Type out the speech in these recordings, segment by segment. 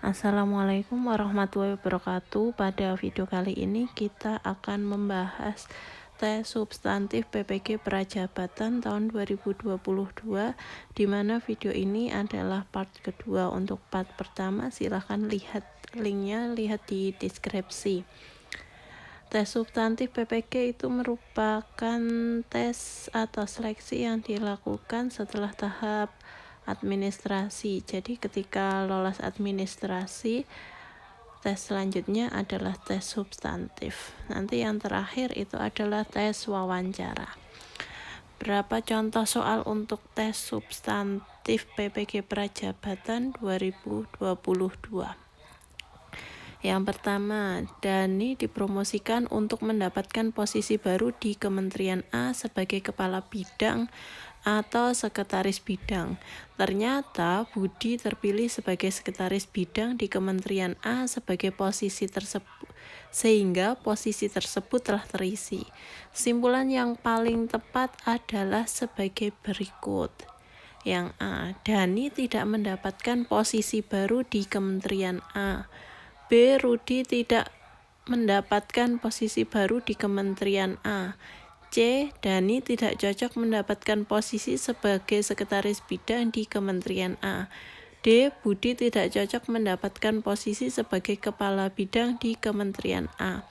Assalamualaikum warahmatullahi wabarakatuh. Pada video kali ini kita akan membahas tes substantif PPG Prajabatan tahun 2022, di mana video ini adalah part kedua. Untuk part pertama silahkan lihat linknya, lihat di deskripsi. Tes substantif PPG itu merupakan tes atau seleksi yang dilakukan setelah tahap administrasi. Jadi ketika lolos administrasi, tes selanjutnya adalah tes substantif. Nanti yang terakhir itu adalah tes wawancara. Berapa contoh soal untuk tes substantif PPG Prajabatan 2022? Yang pertama, Dani dipromosikan untuk mendapatkan posisi baru di Kementerian A sebagai kepala bidang atau sekretaris bidang. Ternyata Budi terpilih sebagai sekretaris bidang di Kementerian A sebagai posisi tersebut, sehingga posisi tersebut telah terisi. Kesimpulan yang paling tepat adalah sebagai berikut. Yang A, Dani tidak mendapatkan posisi baru di Kementerian A. B. Rudi tidak mendapatkan posisi baru di Kementerian A. C. Dani tidak cocok mendapatkan posisi sebagai sekretaris bidang di Kementerian A. D. Budi tidak cocok mendapatkan posisi sebagai kepala bidang di Kementerian A.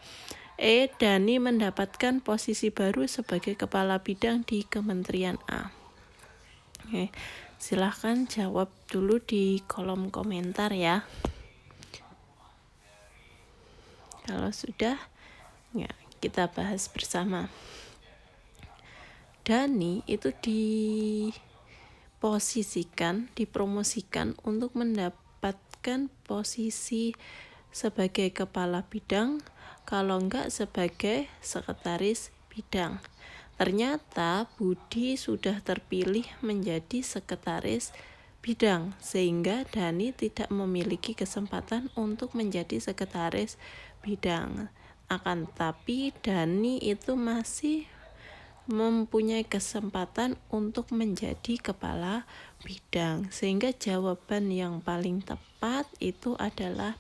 E. Dani mendapatkan posisi baru sebagai kepala bidang di Kementerian A. Oke, silahkan jawab dulu di kolom komentar ya. Kalau sudah, ya, kita bahas bersama. Dani itu dipromosikan untuk mendapatkan posisi sebagai kepala bidang, kalau enggak sebagai sekretaris bidang. Ternyata Budi sudah terpilih menjadi sekretaris bidang, sehingga Dani tidak memiliki kesempatan untuk menjadi sekretaris bidang. Akan tetapi Dani itu masih mempunyai kesempatan untuk menjadi kepala bidang, sehingga jawaban yang paling tepat itu adalah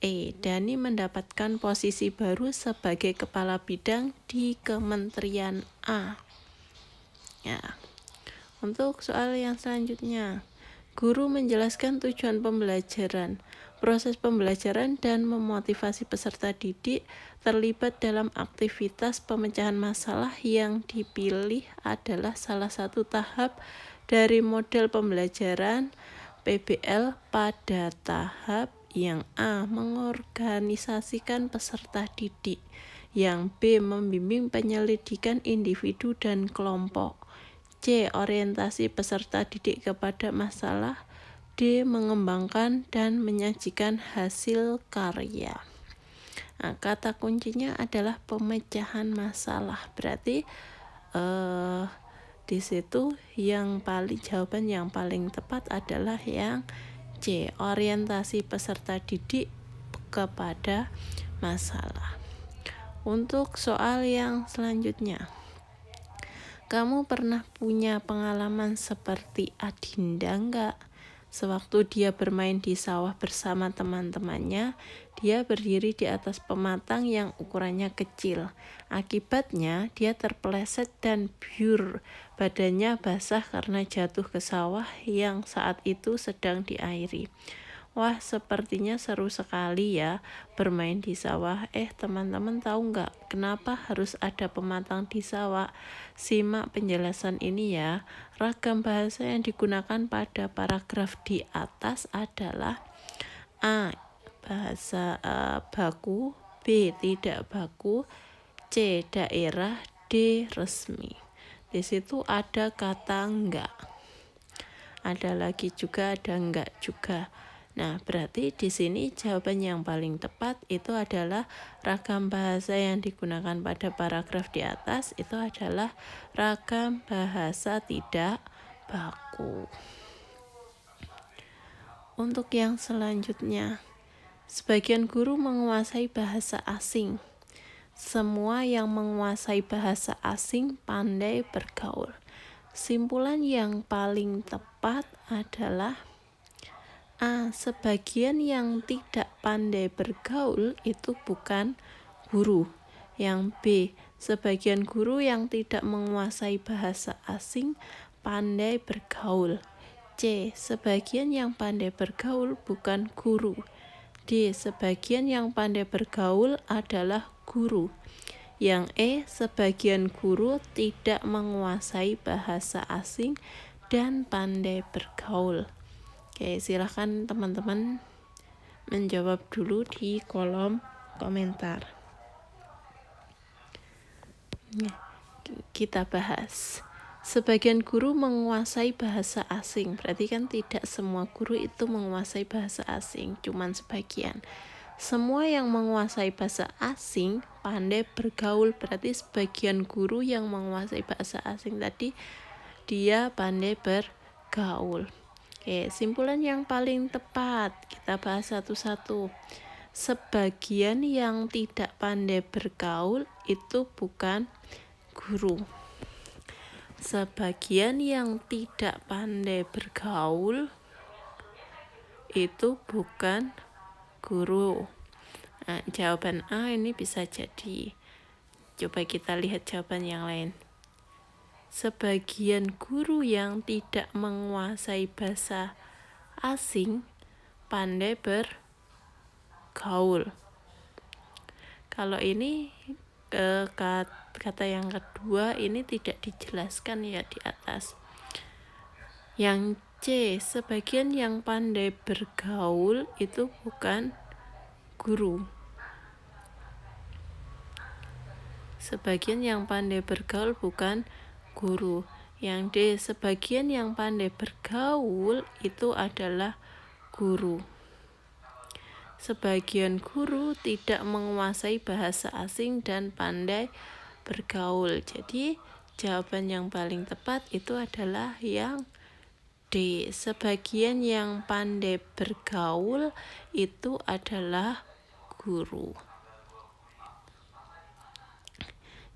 E. Dani mendapatkan posisi baru sebagai kepala bidang di Kementerian A. Ya. Untuk soal yang selanjutnya, guru menjelaskan tujuan pembelajaran. Proses pembelajaran dan memotivasi peserta didik terlibat dalam aktivitas pemecahan masalah yang dipilih adalah salah satu tahap dari model pembelajaran PBL pada tahap yang A. Mengorganisasikan peserta didik, yang B. Membimbing penyelidikan individu dan kelompok, C. Orientasi peserta didik kepada masalah, D. Mengembangkan dan menyajikan hasil karya. Nah, kata kuncinya adalah pemecahan masalah. Berarti di situ jawaban yang paling tepat adalah yang C. Orientasi peserta didik kepada masalah. Untuk soal yang selanjutnya, kamu pernah punya pengalaman seperti Adinda enggak? Sewaktu dia bermain di sawah bersama teman-temannya, dia berdiri di atas pematang yang ukurannya kecil. Akibatnya, dia terpeleset dan badannya basah karena jatuh ke sawah yang saat itu sedang diairi. Wah, sepertinya seru sekali ya bermain di sawah. Teman-teman tahu nggak kenapa harus ada pematang di sawah? Simak penjelasan ini ya. Ragam bahasa yang digunakan pada paragraf di atas adalah A. Bahasa baku, B. Tidak baku, C. Daerah, D. Resmi. Di situ ada kata enggak. Ada lagi juga ada enggak juga. Nah, berarti di sini jawaban yang paling tepat itu adalah ragam bahasa yang digunakan pada paragraf di atas itu adalah ragam bahasa tidak baku. Untuk yang selanjutnya, sebagian guru menguasai bahasa asing. Semua yang menguasai bahasa asing pandai bergaul. Simpulan yang paling tepat adalah A. Sebagian yang tidak pandai bergaul itu bukan guru. Yang B. Sebagian guru yang tidak menguasai bahasa asing pandai bergaul. C. Sebagian yang pandai bergaul bukan guru. D. Sebagian yang pandai bergaul adalah guru. Yang E. Sebagian guru tidak menguasai bahasa asing dan pandai bergaul. Oke, silahkan teman-teman menjawab dulu di kolom komentar. Kita bahas. Sebagian guru menguasai bahasa asing. Berarti kan tidak semua guru itu menguasai bahasa asing, cuman sebagian. Semua yang menguasai bahasa asing pandai bergaul. Berarti sebagian guru yang menguasai bahasa asing tadi dia pandai bergaul. Oke, simpulan yang paling tepat kita bahas satu-satu. Sebagian yang tidak pandai bergaul itu bukan guru. Sebagian yang tidak pandai bergaul itu bukan guru. Nah, jawaban A ini bisa jadi. Coba kita lihat jawaban yang lain. Sebagian guru yang tidak menguasai bahasa asing pandai bergaul. Kalau ini kata yang kedua ini tidak dijelaskan ya di atas. Yang C, sebagian yang pandai bergaul itu bukan guru. Sebagian yang pandai bergaul bukan guru. Yang D, sebagian yang pandai bergaul itu adalah guru. Sebagian guru tidak menguasai bahasa asing dan pandai bergaul. Jadi jawaban yang paling tepat itu adalah yang D. Sebagian yang pandai bergaul itu adalah guru.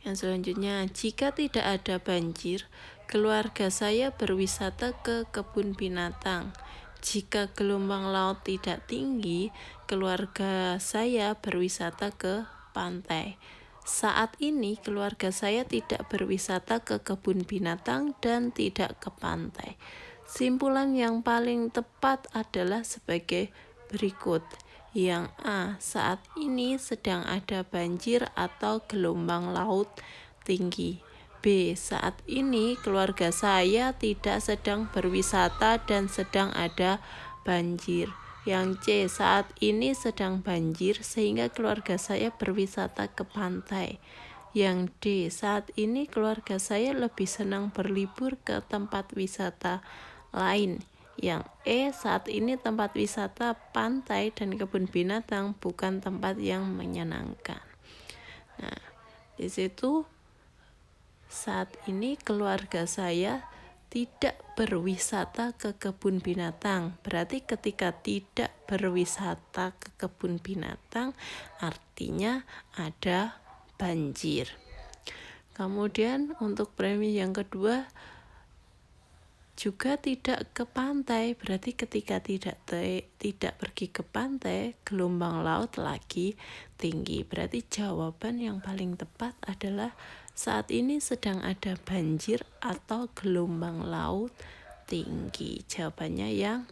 Yang selanjutnya, jika tidak ada banjir, keluarga saya berwisata ke kebun binatang. Jika gelombang laut tidak tinggi, keluarga saya berwisata ke pantai. Saat ini keluarga saya tidak berwisata ke kebun binatang dan tidak ke pantai. Simpulan yang paling tepat adalah sebagai berikut. Yang A, saat ini sedang ada banjir atau gelombang laut tinggi. B, saat ini keluarga saya tidak sedang berwisata dan sedang ada banjir. Yang C, saat ini sedang banjir sehingga keluarga saya berwisata ke pantai. Yang D, saat ini keluarga saya lebih senang berlibur ke tempat wisata lain. Yang E, saat ini tempat wisata pantai dan kebun binatang bukan tempat yang menyenangkan. Nah, di situ saat ini keluarga saya tidak berwisata ke kebun binatang. Berarti ketika tidak berwisata ke kebun binatang artinya ada banjir. Kemudian untuk premis yang kedua juga tidak ke pantai, berarti ketika tidak pergi ke pantai, gelombang laut lagi tinggi. Berarti jawaban yang paling tepat adalah saat ini sedang ada banjir atau gelombang laut tinggi. Jawabannya yang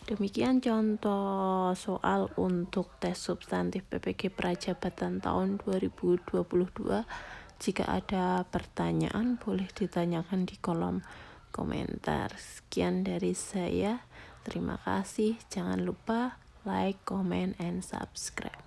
Demikian contoh soal untuk tes substantif PPG Prajabatan tahun 2022. Jika ada pertanyaan boleh ditanyakan di kolom komentar. Sekian dari saya. Terima kasih. Jangan lupa like, comment, and subscribe.